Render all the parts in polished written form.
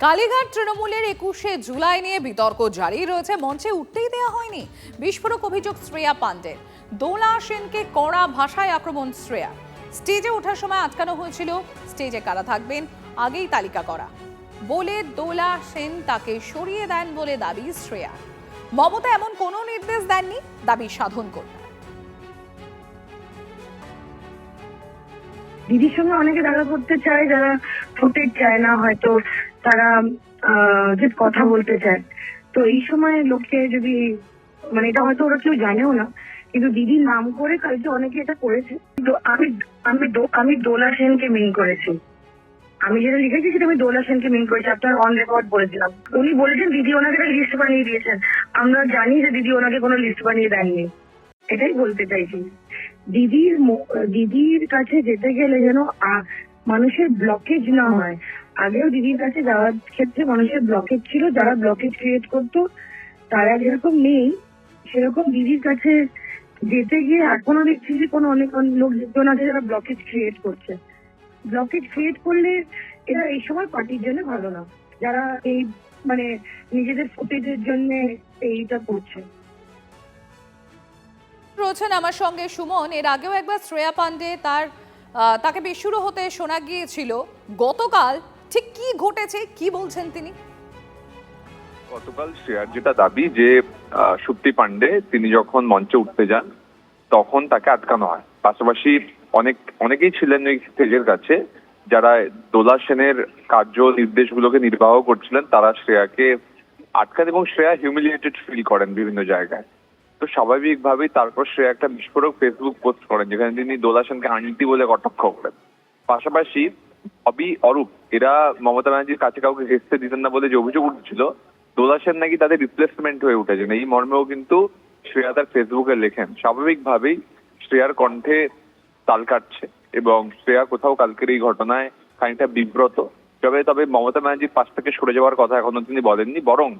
কালীঘাট তৃণমূলের 21শে জুলাই নিয়ে বিতর্ক জারি রয়েছে। মঞ্চে উঠতেই দেওয়া হয়নি। বিস্ফোরক অভিযোগ শ্রেয়া পান্ডের। দোলা সেনকে কড়া ভাষায় আক্রমণ শ্রেয়া। স্টেজে ওঠার সময় আটকানো হয়েছিল। স্টেজে কারা থাকবেন আগেই তালিকা করা বলে দোলা সেন তাকে সরিয়ে দেন বলে দাবি শ্রেয়া। মমতা এমন কোনো নির্দেশ দেননি, দাবি সাধন কন্যা। দিদির সঙ্গে অনেকে দেখা করতে চায়, যারা ফুটেজ চায় না, হয়তো তারা যে কথা বলতে চায়। তো এই সময় লোককে যদি এটা হয়তো ওরা কেউ জানেও না, কিন্তু দিদির নাম করে কালকে অনেকে এটা করেছে। তো আমি দোলা সেনকে মিন করেছি। আমি যেটা লিখেছি সেটা আমি দোলা সেনকে মিন করেছি। আপনার অন রেকর্ড বলেছিলাম। উনি বলেছেন দিদি ওনাকে একটা লিস্ট বানিয়ে দিয়েছেন। আমরা জানি যে দিদি ওনাকে কোনো লিস্ট বানিয়ে দেননি। এটাই বলতে চাইছি। দিদির কাছে যেতে গেলে যেন মানুষের ব্লকেজ না হয়। আগেও দিদির কাছে যাওয়ার ক্ষেত্রে মানুষের ব্লকেজ ছিল, যারা ব্লকেজ ক্রিয়েট করতো তারা যেরকম নেই, সেরকম দিদির কাছে যেতে গিয়ে এখনো দেখছি যে অনেক লোক যুক্তন আছে যারা ব্লকেজ ক্রিয়েট করছে। ব্লকেজ ক্রিয়েট করলে এটা এই সময় পার্টির জন্য ভালো না, যারা এই নিজেদের ফুটেজের জন্য এইটা করছে। রয়েছেন আমার সঙ্গে সুমন। এর আগেও একবার শ্রেয়া পান্ডে তাকে বেসুরো হতে শোনা গিয়েছিল। গতকাল ঠিক কি ঘটেছে, কি বলছেন তিনি? গতকাল শ্রেয়ার যেটা দাবি যে সুপ্তি পান্ডে তিনি যখন মঞ্চে উঠতে যান তখন তাকে আটকানো হয়। পাশাপাশি অনেকেই ছিলেন ওই স্টেজের কাছে যারা দোলা সেনের কার্য নির্দেশগুলোকে নির্বাহ করছিলেন, তারা শ্রেয়াকে আটকান এবং শ্রেয়া হিউমিলিয়েটেড ফিল করেন বিভিন্ন জায়গায়। তো স্বাভাবিকভাবেই তারপর শ্রেয়া একটা বিস্ফোরক ফেসবুক পোস্ট করেন যেখানে তিনি দোলা সেনকে আন্টি বলে কটাক্ষ করেন। পাশাপাশি অরূপ এরা মমতা ব্যানার্জির কাছে কাউকে ঘেঁচতে দিতেন না বলে যে অভিযোগ উঠছিল, দোলা সেন নাকি তাদের রিপ্লেসমেন্ট হয়ে উঠেছেন, এই মর্মেও কিন্তু শ্রেয়া তার ফেসবুকে লেখেন। স্বাভাবিকভাবেই শ্রেয়ার কণ্ঠে তাল কাটছে এবং শ্রেয়া কোথাও কালকের এই ঘটনায় খানিকটা বিব্রত। তবে মমতা ব্যানার্জির পাশ থেকে সরে যাওয়ার কথা এখনো তিনি বলেননি, বরং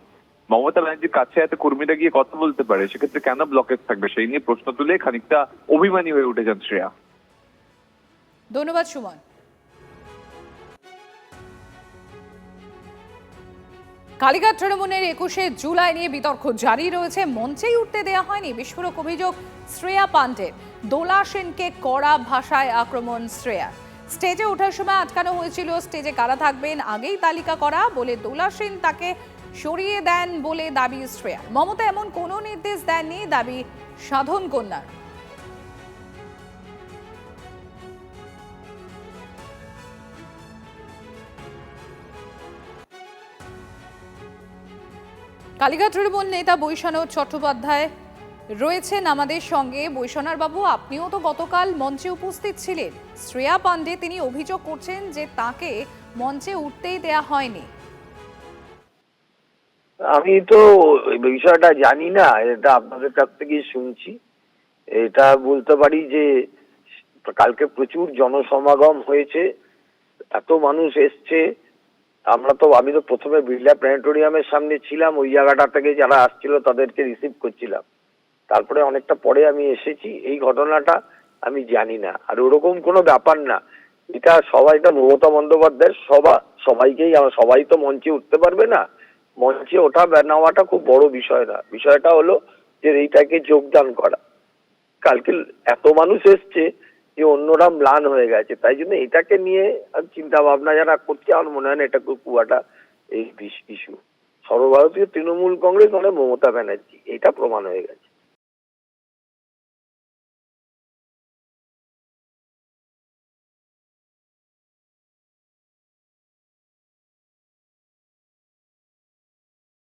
মমতা ব্যানার্জির কাছে এত কর্মীরা গিয়ে কথা বলতে পারে, সেক্ষেত্রে কেন ব্লকেজ থাকবে সেই নিয়ে প্রশ্ন তুলে খানিকটা অভিমানী হয়ে উঠেছেন শ্রেয়া। ধন্যবাদ সুমন। কালীঘাট তৃণমূলের 21শে জুলাই নিয়ে বিতর্ক জারি রয়েছে। মঞ্চেই উঠতে দেওয়া হয়নি। বিস্ফোরক অভিযোগ শ্রেয়া পান্ডের। দোলা সেনকে কড়া ভাষায় আক্রমণ শ্রেয়া। স্টেজে ওঠার সময় আটকানো হয়েছিল। স্টেজে কারা থাকবেন আগেই তালিকা করা বলে দোলা সেন তাকে সরিয়ে দেন বলে দাবি শ্রেয়া। মমতা এমন কোনো নির্দেশ দেননি, দাবি সাধন কন্যার। কালীঘাট তৃণমূল নেতা বৈশানর চট্টোপাধ্যায় রয়েছেন আমাদের সঙ্গে। বৈশানর বাবু, আপনিও তো গতকাল মঞ্চে উপস্থিত ছিলেন। শ্রেয়া পান্ডে তিনি অভিযোগ করছেন যে তাকে মঞ্চে উঠতেই দেয়া হয়নি। আমি তো বিষয়টা জানি না, এটা আপনাদের কাছ থেকে শুনছি। এটা বলতে পারি যে কালকে প্রচুর জনসমাগম হয়েছে, এত মানুষ এসছে। আমি তো প্রথমে বিড়লা প্ল্যানেটোরিয়ামের সামনে ছিলাম, ওই জায়গাটা থেকে যারা আসছিল তাদেরকে রিসিভ করছিলাম। তারপরে অনেকটা পরে আমি এসেছি। এই ঘটনাটা আমি জানি না, আর ওরকম কোনো ব্যাপার না। এটা মমতা বন্দ্যোপাধ্যায়ের সবাই তো মঞ্চে উঠতে পারবে না। মঞ্চে ওঠা নেওয়াটা খুব বড় বিষয় না। বিষয়টা হলো যে এইটাকে যোগদান করা। কালকে এত মানুষ এসছে যে অন্যরা ম্লান হয়ে গেছে, তাই জন্য এটাকে নিয়ে চিন্তা ভাবনা যারা করছে, আমার মনে হয় না এটা খুব একটা এই ইস্যু। সর্বভারতীয় তৃণমূল কংগ্রেস মমতা ব্যানার্জি, এটা প্রমাণ হয়ে গেছে।